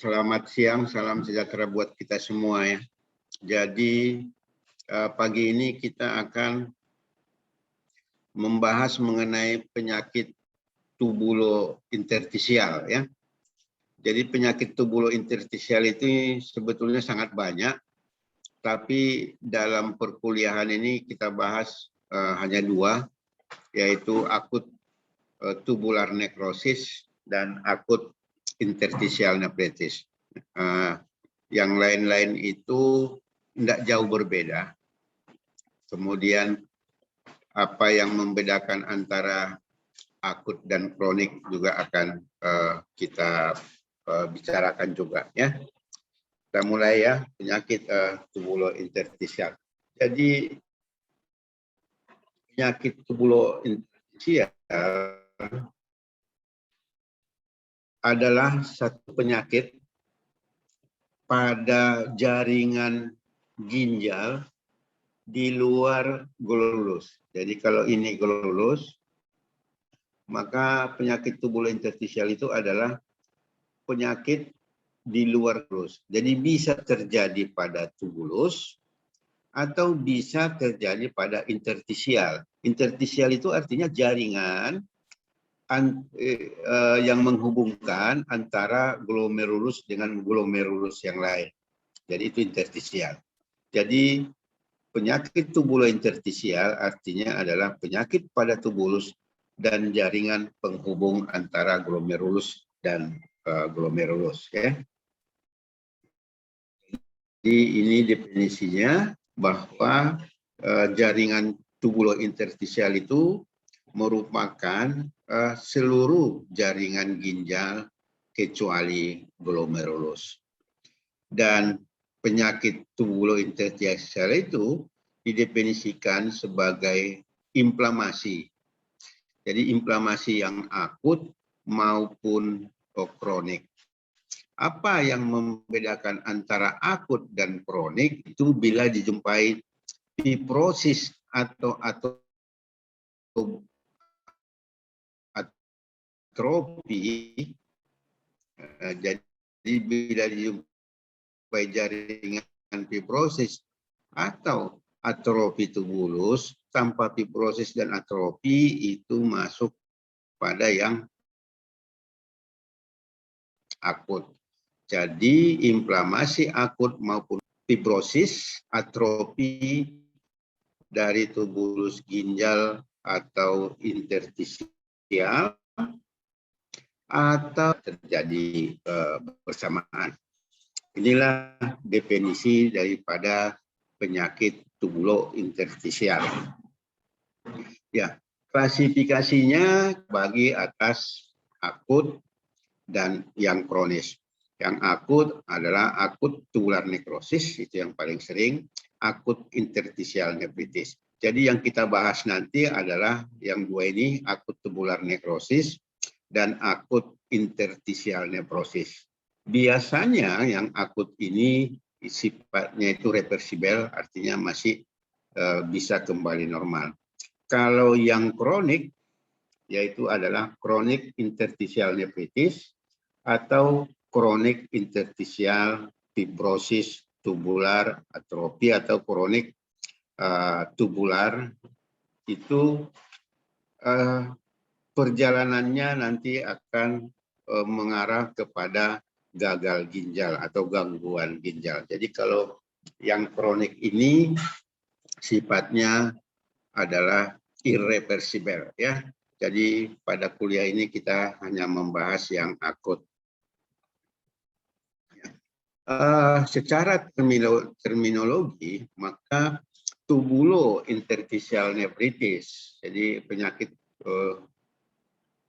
Selamat siang, salam sejahtera buat kita semua ya. Jadi pagi ini kita akan membahas mengenai penyakit tubulointerstisial ya. Jadi penyakit tubulointerstisial itu sebetulnya sangat banyak, tapi dalam perkuliahan ini kita bahas hanya dua, yaitu akut tubular necrosis dan akut interstitial nephritis. Yang lain-lain itu tidak jauh berbeda. Kemudian apa yang membedakan antara akut dan kronik juga akan kita bicarakan juga ya. Kita mulai ya, penyakit tubulointerstisial. Jadi penyakit tubulointerstisial adalah satu penyakit pada jaringan ginjal di luar globulus. Jadi kalau ini globulus, maka penyakit tubulointerstisial itu adalah penyakit di luar globulus. Jadi bisa terjadi pada tubulus atau bisa terjadi pada interstisial. Interstisial itu artinya jaringan yang menghubungkan antara glomerulus dengan glomerulus yang lain. Jadi itu interstisial. Jadi penyakit tubulointerstisial artinya adalah penyakit pada tubulus dan jaringan penghubung antara glomerulus dan glomerulus ya. Jadi ini definisinya bahwa jaringan tubulointerstisial itu merupakan seluruh jaringan ginjal kecuali glomerulus. Dan penyakit tubulointerstisial itu didefinisikan sebagai inflamasi. Jadi inflamasi yang akut maupun kronik. Apa yang membedakan antara akut dan kronik itu bila dijumpai fibrosis atau atrofi. Jadi bila dijumpai jaringan fibrosis atau atrofi tubulus, tanpa fibrosis dan atrofi itu masuk pada yang akut. Jadi inflamasi akut maupun fibrosis, atrofi dari tubulus ginjal atau interstisial atau terjadi bersamaan. Inilah definisi daripada penyakit tubulointerstisial. Ya, klasifikasinya bagi atas akut dan yang kronis. Yang akut adalah akut tubular necrosis, itu yang paling sering, akut interstitial nephritis. Jadi yang kita bahas nanti adalah yang dua ini, akut tubular necrosis dan akut interstitial nephrosis. Biasanya yang akut ini sifatnya itu reversibel, artinya masih bisa kembali normal. Kalau yang kronik, yaitu adalah kronik interstitial nephritis atau kronik interstitial fibrosis tubular atrofi atau kronik tubular, itu perjalanannya nanti akan mengarah kepada gagal ginjal atau gangguan ginjal. Jadi kalau yang kronik ini sifatnya adalah irreversibel ya. Jadi pada kuliah ini kita hanya membahas yang akut. Secara terminologi, maka tubulointerstitial nephritis, jadi penyakit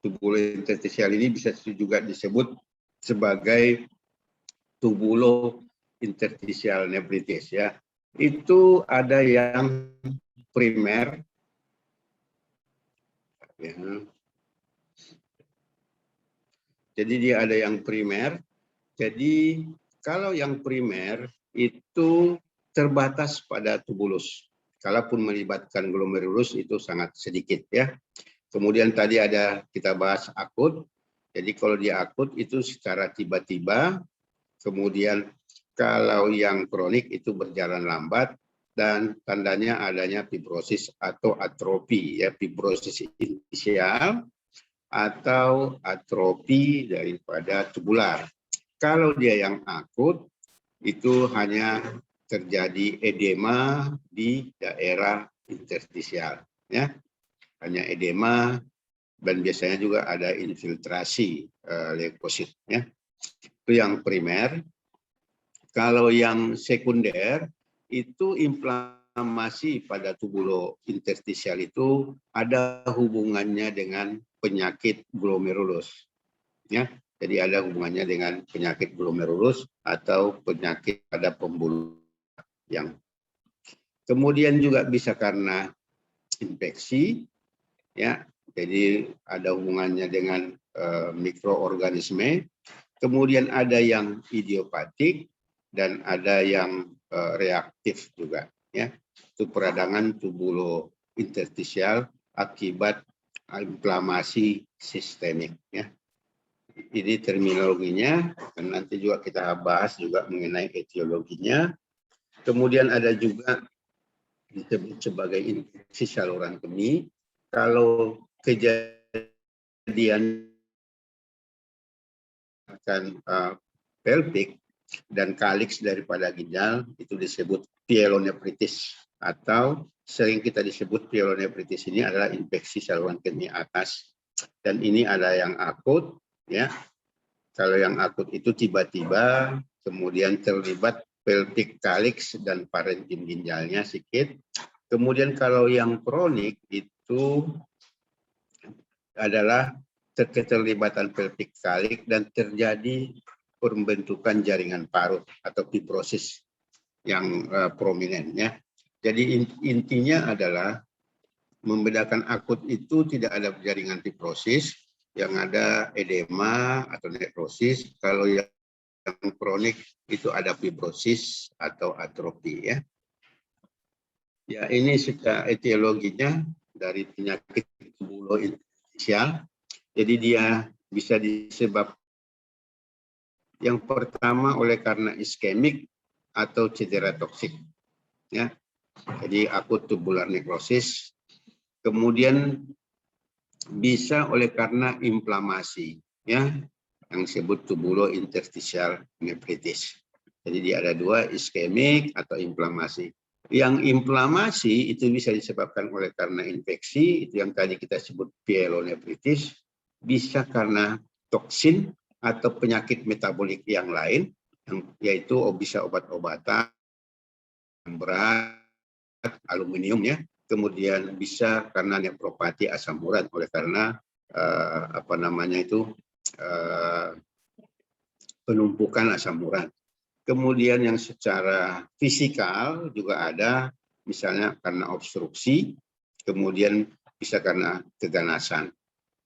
tubulointerstisial ini bisa juga disebut sebagai tubulointerstitial nephritis ya. Itu ada yang primer ya. Jadi dia ada yang primer. Jadi kalau yang primer itu terbatas pada tubulus. Kalaupun melibatkan glomerulus itu sangat sedikit ya. Kemudian tadi ada kita bahas akut. Jadi kalau dia akut itu secara tiba-tiba Kemudian kalau yang kronik itu berjalan lambat dan tandanya adanya fibrosis atau atrofi, ya, fibrosis inisial atau atrofi daripada tubular. Kalau dia yang akut itu hanya terjadi edema di daerah interstisial, ya, hanya edema dan biasanya juga ada infiltrasi leukosit, ya. Itu yang primer. Kalau yang sekunder itu inflamasi pada tubulointerstisial itu ada hubungannya dengan penyakit glomerulus, ya. Jadi ada hubungannya dengan penyakit glomerulus atau penyakit pada pembuluh yang kemudian juga bisa karena infeksi, ya. Jadi ada hubungannya dengan mikroorganisme. Kemudian ada yang idiopatik dan ada yang reaktif juga, ya. Itu peradangan tubulointerstisial akibat inflamasi sistemik, ya. Ini terminologinya dan nanti juga kita bahas juga mengenai etiologinya. Kemudian ada juga disebut sebagai infeksi saluran kemih. Kalau kejadian pelvic dan kaliks daripada ginjal itu disebut pyelonefritis atau sering kita disebut pyelonefritis ini adalah infeksi saluran kemih atas dan ini ada yang akut, ya. Kalau yang akut itu tiba-tiba kemudian terlibat pelvic kaliks dan parenkim ginjalnya sedikit. Kemudian kalau yang kronik itu adalah keterlibatan pelvic kalik dan terjadi pembentukan jaringan parut atau fibrosis yang prominent, ya. Jadi intinya adalah membedakan akut itu tidak ada jaringan fibrosis, yang ada edema atau nekrosis. Kalau yang kronik itu ada fibrosis atau atrofi, ya. Ya, ini secara etiologinya dari penyakit tubulointerstisial. Jadi dia bisa disebabkan yang pertama oleh karena iskemik atau cedera toksik, ya. Jadi akut tubular nekrosis. Kemudian bisa oleh karena inflamasi, ya, yang disebut tubulointerstisial nephritis. Jadi dia ada dua, iskemik atau inflamasi. Yang inflamasi itu bisa disebabkan oleh karena infeksi, itu yang tadi kita sebut pyelonefritis, bisa karena toksin atau penyakit metabolik yang lain, yaitu bisa obat-obatan berat, aluminium, ya. Kemudian bisa karena nefropati asam urat oleh karena penumpukan asam urat. Kemudian yang secara fisikal juga ada, misalnya karena obstruksi, kemudian bisa karena keganasan.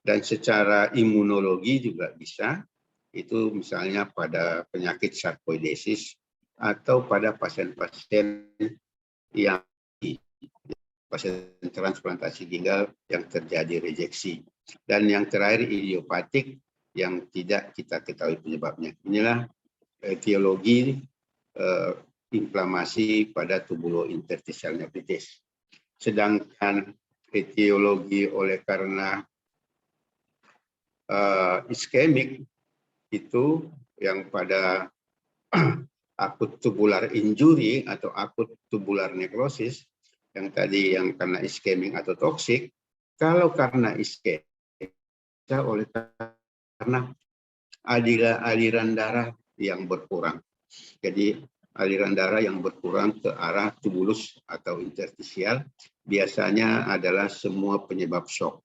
Dan secara imunologi juga bisa, itu misalnya pada penyakit sarkoidosis atau pada pasien-pasien yang pasien transplantasi ginjal yang terjadi rejeksi. Dan yang terakhir idiopatik yang tidak kita ketahui penyebabnya. Inilah etiologi inflamasi pada tubulointerstisial nephritis. Sedangkan etiologi oleh karena iskemik itu yang pada akut tubular injury atau akut tubular nekrosis yang tadi yang karena iskemik atau toksik. Kalau karena iskemik oleh karena aliran darah yang berkurang. Jadi aliran darah yang berkurang ke arah tubulus atau interstisial biasanya adalah semua penyebab shock.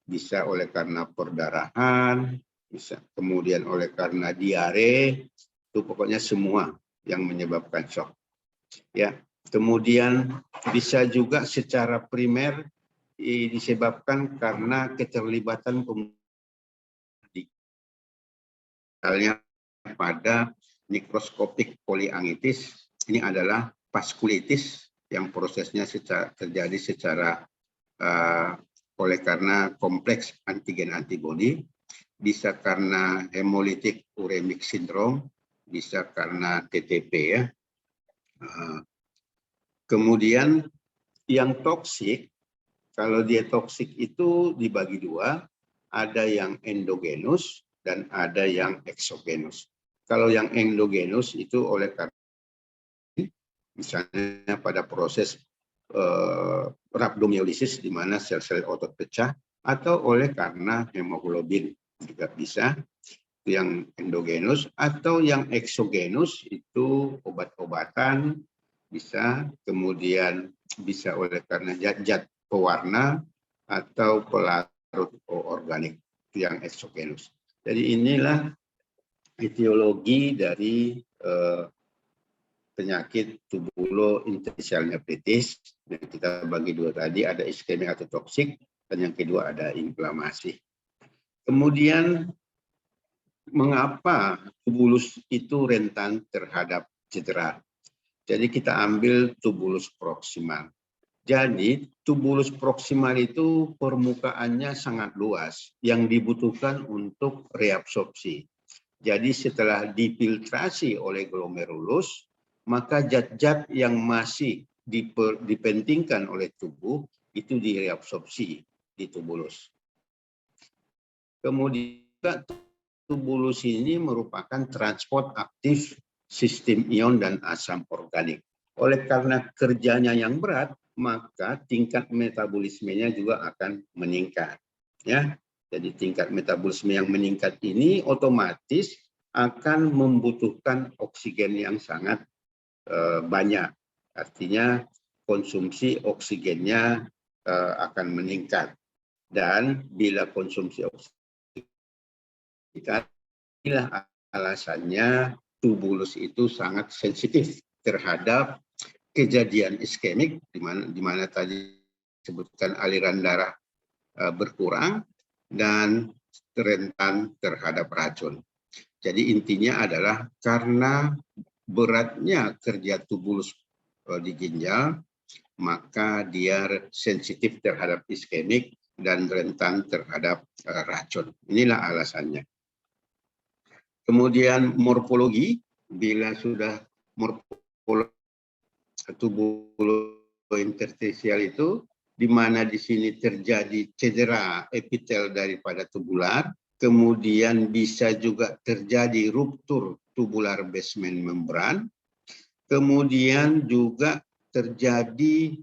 Bisa oleh karena perdarahan, bisa kemudian oleh karena diare, itu pokoknya semua yang menyebabkan shock. Ya, kemudian bisa juga secara primer disebabkan karena keterlibatan misalnya pada mikroskopik poliangitis, ini adalah vaskulitis yang prosesnya terjadi secara oleh karena kompleks antigen antibodi, bisa karena hemolytic uremic syndrome, bisa karena TTP ya. Kemudian yang toksik, kalau dia toksik itu dibagi dua, ada yang endogenus dan ada yang eksogenus. Kalau yang endogenus itu oleh karena misalnya pada proses rhabdomyolisis di mana sel-sel otot pecah, atau oleh karena hemoglobin juga bisa, yang endogenus, atau yang eksogenus itu obat-obatan bisa, kemudian bisa oleh karena zat-zat pewarna atau pelarut organik yang eksogenus. Jadi inilah etiologi dari penyakit tubulointerstisial nephritis. Yang kita bagi dua tadi, ada iskemik atau toksik, dan yang kedua ada inflamasi. Kemudian mengapa tubulus itu rentan terhadap cedera? Jadi kita ambil tubulus proksimal. Jadi tubulus proksimal itu permukaannya sangat luas yang dibutuhkan untuk reabsorpsi. Jadi setelah difiltrasi oleh glomerulus, maka zat-zat yang masih dipentingkan oleh tubuh itu direabsorpsi di tubulus. Kemudian tubulus ini merupakan transport aktif sistem ion dan asam organik. Oleh karena kerjanya yang berat, maka tingkat metabolismenya juga akan meningkat. Ya, jadi tingkat metabolisme yang meningkat ini otomatis akan membutuhkan oksigen yang sangat banyak. Artinya konsumsi oksigennya akan meningkat. Dan bila konsumsi oksigen meningkat, inilah alasannya tubulus itu sangat sensitif terhadap kejadian iskemik, di mana tadi disebutkan aliran darah berkurang dan rentan terhadap racun. Jadi intinya adalah karena beratnya kerja tubulus di ginjal, maka dia sensitif terhadap iskemik dan rentan terhadap racun. Inilah alasannya. Kemudian morfologi, bila sudah morfologi tubulointerstisial itu, di mana di sini terjadi cedera epitel daripada tubular, kemudian bisa juga terjadi ruptur tubular basement membran, kemudian juga terjadi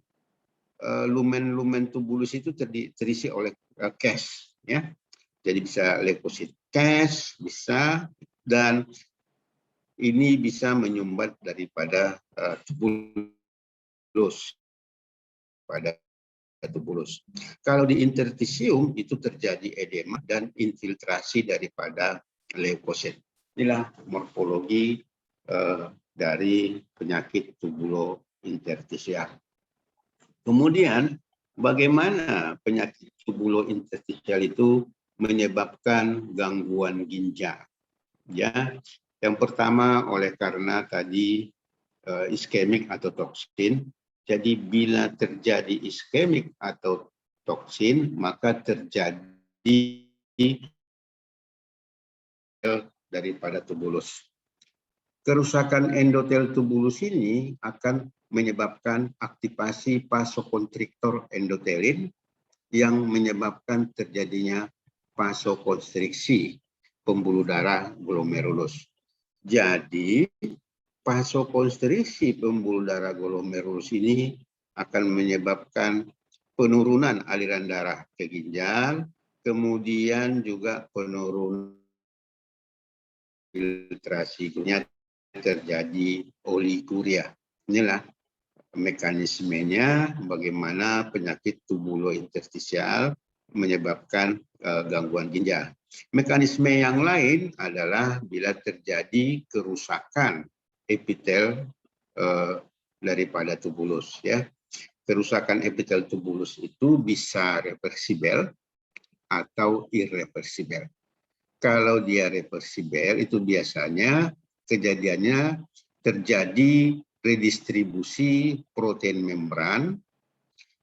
lumen-lumen tubulus itu terisi oleh cash, ya. Jadi bisa leukosit cash, bisa, dan ini bisa menyumbat daripada tubulus pada tubulus. Kalau di interstisium itu terjadi edema dan infiltrasi daripada leukosit. Inilah morfologi dari penyakit tubulointerstisial. Kemudian bagaimana penyakit tubulointerstisial itu menyebabkan gangguan ginjal? Ya, yang pertama oleh karena tadi iskemik atau toksin. Jadi bila terjadi iskemik atau toksin, maka terjadi daripada tubulus. Kerusakan endotel tubulus ini akan menyebabkan aktivasi vasokonstriktor endotelin yang menyebabkan terjadinya vasokonstriksi pembuluh darah glomerulus. Jadi vasokonstriksi pembuluh darah glomerulus ini akan menyebabkan penurunan aliran darah ke ginjal, kemudian juga penurunan filtrasinya terjadi oliguria. Inilah mekanismenya bagaimana penyakit tubulointerstisial menyebabkan gangguan ginjal. Mekanisme yang lain adalah bila terjadi kerusakan epitel daripada tubulus, ya. Kerusakan epitel tubulus itu bisa reversibel atau irreversibel. Kalau dia reversibel itu biasanya kejadiannya terjadi redistribusi protein membran.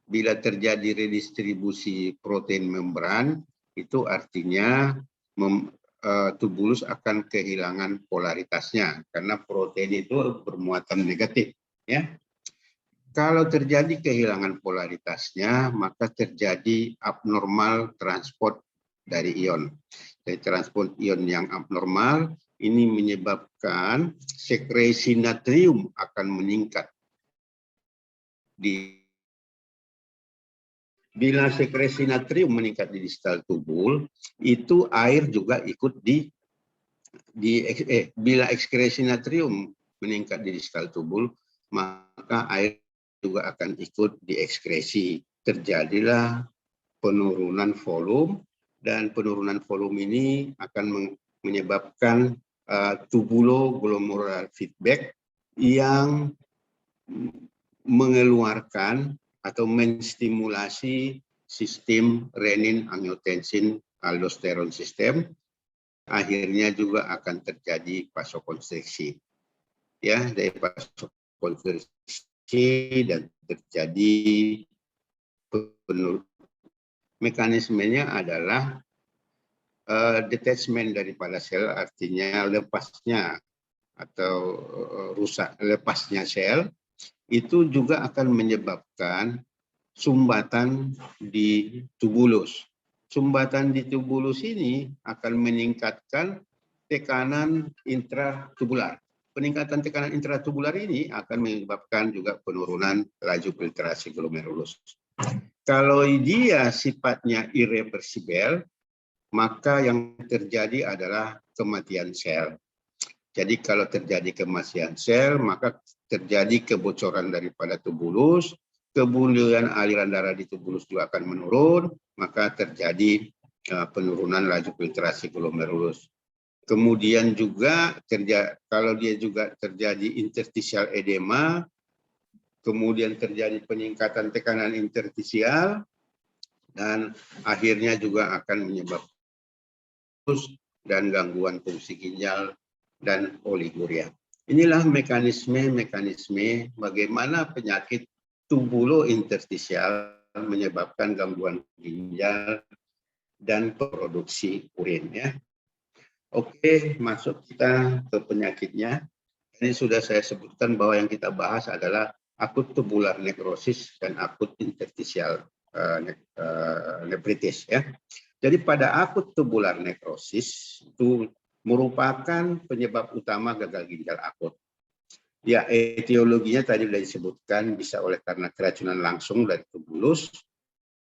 Bila terjadi redistribusi protein membran, itu artinya tubulus akan kehilangan polaritasnya karena protein itu bermuatan negatif, ya. Kalau terjadi kehilangan polaritasnya, maka terjadi abnormal transport dari ion. Jadi transport ion yang abnormal ini menyebabkan sekresi natrium akan meningkat. Bila sekresi natrium meningkat di distal tubul, itu air juga ikut bila ekskresi natrium meningkat di distal tubul, maka air juga akan ikut diekskresi. Terjadilah penurunan volume, dan penurunan volume ini akan menyebabkan tubuloglomerular feedback yang mengeluarkan atau menstimulasi sistem renin-angiotensin-aldosteron sistem. Akhirnya juga akan terjadi vasokonstriksi. Ya, dari vasokonstriksi dan terjadi penurunan. Mekanismenya adalah detachment daripada sel, artinya lepasnya atau lepasnya sel, itu juga akan menyebabkan sumbatan di tubulus. Sumbatan di tubulus ini akan meningkatkan tekanan intratubular. Peningkatan tekanan intratubular ini akan menyebabkan juga penurunan laju filtrasi glomerulus. Kalau dia sifatnya irreversibel, maka yang terjadi adalah kematian sel. Jadi kalau terjadi kematian sel, maka terjadi kebocoran daripada tubulus, kemudian aliran darah di tubulus juga akan menurun, maka terjadi penurunan laju filtrasi glomerulus. Kemudian juga kalau dia juga terjadi interstisial edema, kemudian terjadi peningkatan tekanan interstisial, dan akhirnya juga akan menyebabkan dan gangguan fungsi ginjal dan oliguria. Inilah mekanisme bagaimana penyakit tubulointerstisial menyebabkan gangguan ginjal dan produksi urin, ya. Oke, masuk kita ke penyakitnya. Ini sudah saya sebutkan bahwa yang kita bahas adalah akut tubular nekrosis dan akut interstisial nefritis, ya. Jadi pada akut tubular nekrosis itu merupakan penyebab utama gagal ginjal akut. Ya, etiologinya tadi sudah disebutkan, bisa oleh karena keracunan langsung dari tubulus,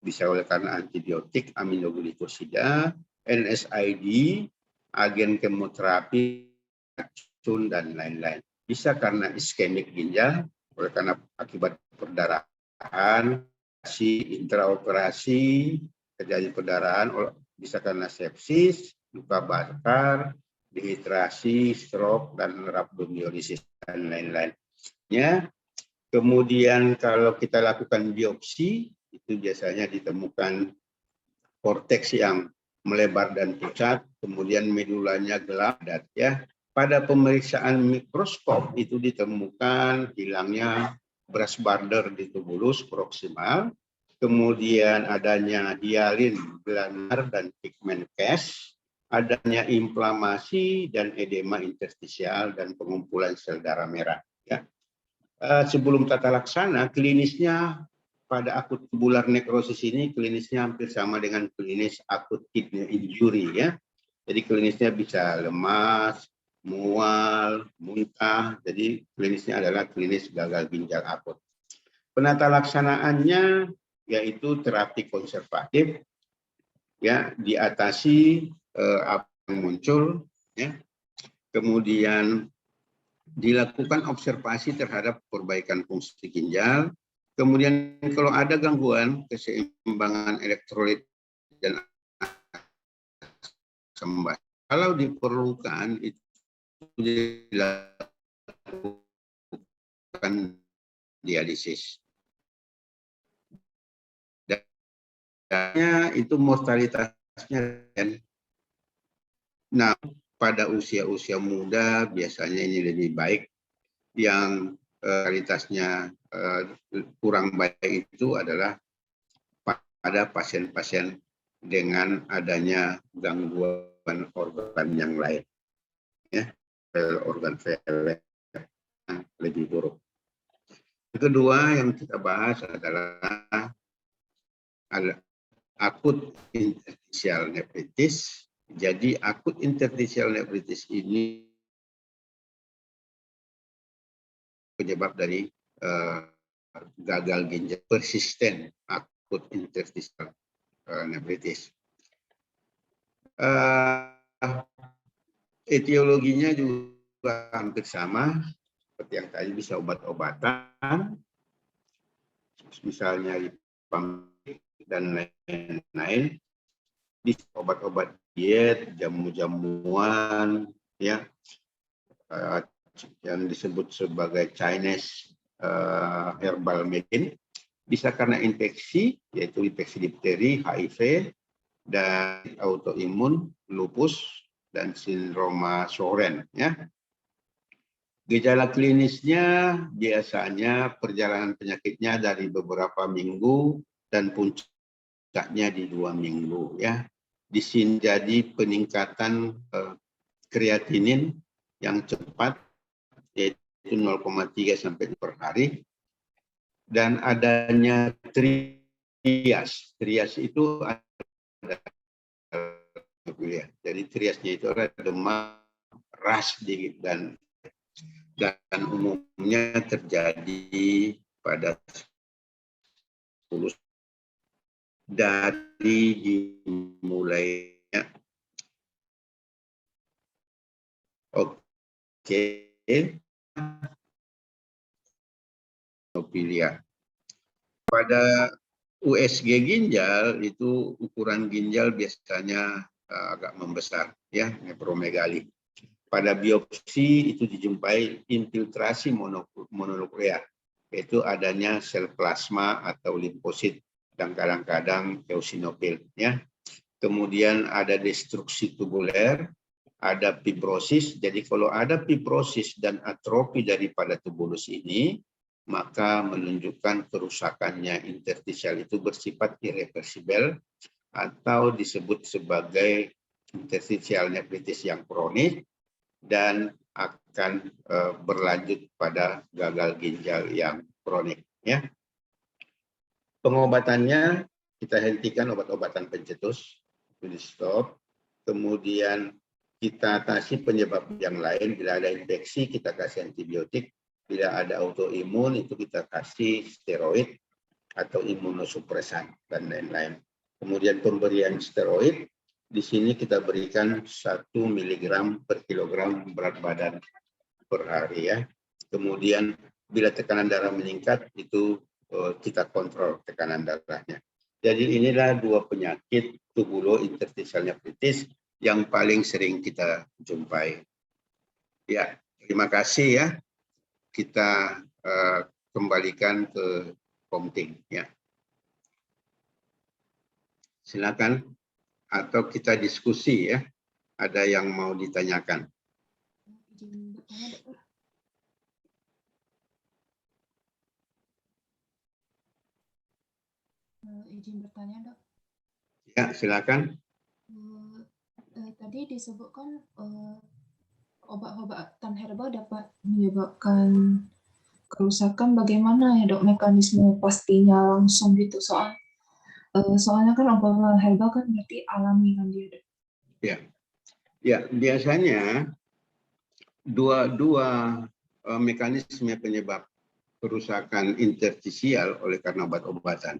bisa oleh karena antibiotik, aminoglikosida, NSAID, agen kemoterapi, racun, dan lain-lain. Bisa karena iskemik ginjal, oleh karena akibat perdarahan, intraoperasi, terjadi perdarahan, bisa karena sepsis, luka bakar, dehidrasi, stroke, dan rhabdomyolysis, dan lain-lain. Ya. Kemudian kalau kita lakukan biopsi, itu biasanya ditemukan korteks yang melebar dan pucat, kemudian medulanya gelap, ya. Pada pemeriksaan mikroskop itu ditemukan hilangnya brush border di tubulus proksimal, kemudian adanya hialin glandular dan pigment cache, adanya inflamasi dan edema interstisial dan pengumpulan sel darah merah. Ya. Sebelum tata laksana, klinisnya pada akut tubular nekrosis ini klinisnya hampir sama dengan klinis akut kidney injury, ya. Jadi klinisnya bisa lemas, mual, muntah. Jadi klinisnya adalah klinis gagal ginjal akut. Penata laksanaannya yaitu terapi konservatif, ya, diatasi apa yang muncul, ya. Kemudian dilakukan observasi terhadap perbaikan fungsi ginjal. Kemudian kalau ada gangguan keseimbangan elektrolit dan asam basa, kalau diperlukan itu dilakukan dialisis. Dan itu mortalitasnya. Nah, pada usia-usia muda biasanya ini lebih baik. Yang kualitasnya kurang baik itu adalah pada pasien-pasien dengan adanya gangguan organ yang lain, ya, organ failure lebih buruk. Yang kedua yang kita bahas adalah akut interstitial nephritis. Jadi akut interstitial nephritis ini penyebab dari gagal ginjal persisten, akut interstitial nephritis. Etiologinya juga hampir sama seperti yang tadi, bisa obat-obatan, misalnya pamik dan lain-lain, bisa obat-obat diet, jamu-jamuan, ya, yang disebut sebagai Chinese herbal medicine, bisa karena infeksi, yaitu infeksi difteri, HIV, dan autoimun, lupus, dan sindroma Sjögren, ya. Gejala klinisnya biasanya perjalanan penyakitnya dari beberapa minggu dan puncaknya di 2 minggu, ya. Di sini jadi peningkatan kreatinin yang cepat, yaitu 0,3 sampai per hari, dan adanya trias. Trias itu ada, jadi triasnya itu ada demam, ras dan umumnya terjadi pada 10 dari dimulainya. Oke, Nopilia. Pada USG ginjal itu ukuran ginjal biasanya agak membesar, ya, nephromegali. Pada biopsi itu dijumpai infiltrasi mononuklear, yaitu adanya sel plasma atau limfosit dan kadang-kadang eosinofil, ya. Kemudian ada destruksi tubuler, ada fibrosis. Jadi kalau ada fibrosis dan atrofi daripada tubulus ini, maka menunjukkan kerusakannya interstisial itu bersifat irreversibel atau disebut sebagai interstitial nephritis yang kronis dan akan berlanjut pada gagal ginjal yang kronik, ya. Pengobatannya kita hentikan obat-obatan pencetus, itu di stop. Kemudian kita atasi penyebab yang lain. Bila ada infeksi kita kasih antibiotik. Bila ada autoimun itu kita kasih steroid atau imunosupresan dan lain-lain. Kemudian pemberian steroid di sini kita berikan 1 mg per kilogram berat badan per hari, ya. Kemudian bila tekanan darah meningkat itu kita kontrol tekanan darahnya. Jadi inilah 2 penyakit tubulointerstitial nephritis yang paling sering kita jumpai. Ya, terima kasih, ya. Kita kembalikan ke Komting, ya. Silakan, atau kita diskusi, ya. Ada yang mau ditanyakan? Izin bertanya, Dokter. Izin bertanya, Dok. Ya, silakan. Tadi disebutkan obat-obatan herbal dapat menyebabkan kerusakan. Bagaimana ya, Dok, mekanisme pastinya langsung gitu? Soalnya kan obat herbal kan berarti alami kan dia, Dok. Ya, ya, biasanya dua mekanisme penyebab kerusakan interstisial oleh karena obat-obatan.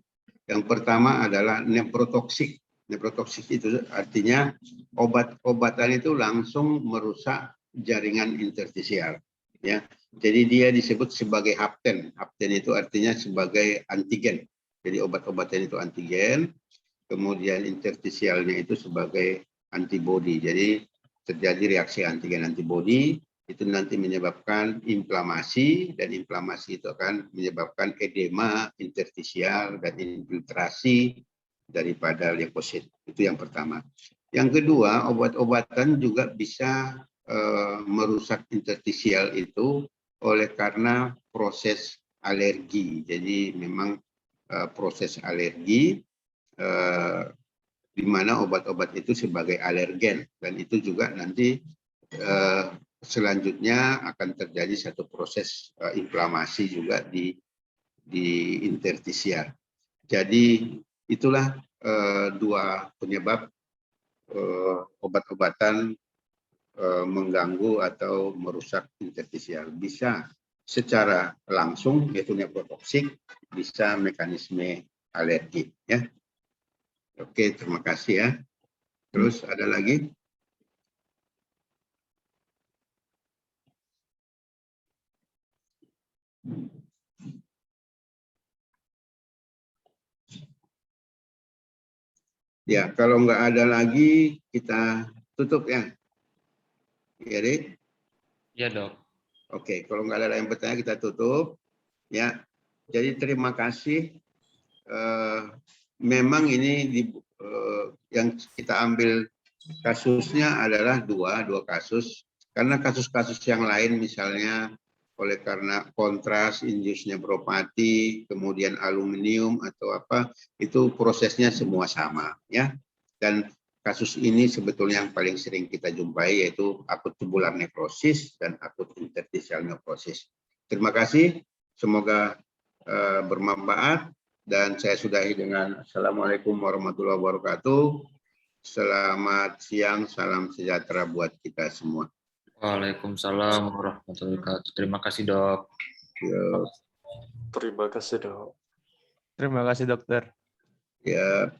Yang pertama adalah nephrotoksik. Nephrotoksik itu artinya obat-obatan itu langsung merusak jaringan interstisial, ya. Jadi dia disebut sebagai hapten. Hapten itu artinya sebagai antigen. Jadi obat-obatan itu antigen, kemudian interstisialnya itu sebagai antibodi. Jadi terjadi reaksi antigen antibodi, itu nanti menyebabkan inflamasi, dan inflamasi itu akan menyebabkan edema interstisial dan infiltrasi daripada leukosit. Itu yang pertama. Yang kedua, obat-obatan juga bisa merusak interstisial itu oleh karena proses alergi. Jadi memang proses alergi di mana obat-obat itu sebagai alergen, dan itu juga nanti selanjutnya akan terjadi satu proses inflamasi juga di interstisial. Jadi itulah dua penyebab obat-obatan mengganggu atau merusak interstisial. Bisa secara langsung yaitu nephrotoksik, bisa mekanisme alergi. Ya. Oke, terima kasih ya. Terus ada lagi? Ya, kalau nggak ada lagi kita tutup ya. Ya, Dik? Iya, Dok. Oke, kalau nggak ada yang bertanya kita tutup. Ya, jadi terima kasih. Memang ini yang kita ambil kasusnya adalah dua kasus. Karena kasus-kasus yang lain misalnya oleh karena kontras, indus nefropati, kemudian aluminium atau apa, itu prosesnya semua sama, ya. Dan kasus ini sebetulnya yang paling sering kita jumpai yaitu akut tubular nekrosis dan akut interstisial nekrosis. Terima kasih, semoga bermanfaat, dan saya sudahi dengan Assalamualaikum warahmatullahi wabarakatuh. Selamat siang, salam sejahtera buat kita semua. Waalaikumsalam warahmatullahi wabarakatuh. Terima kasih, Dok. Ya. Terima kasih, Dok. Terima kasih dokter. Ya.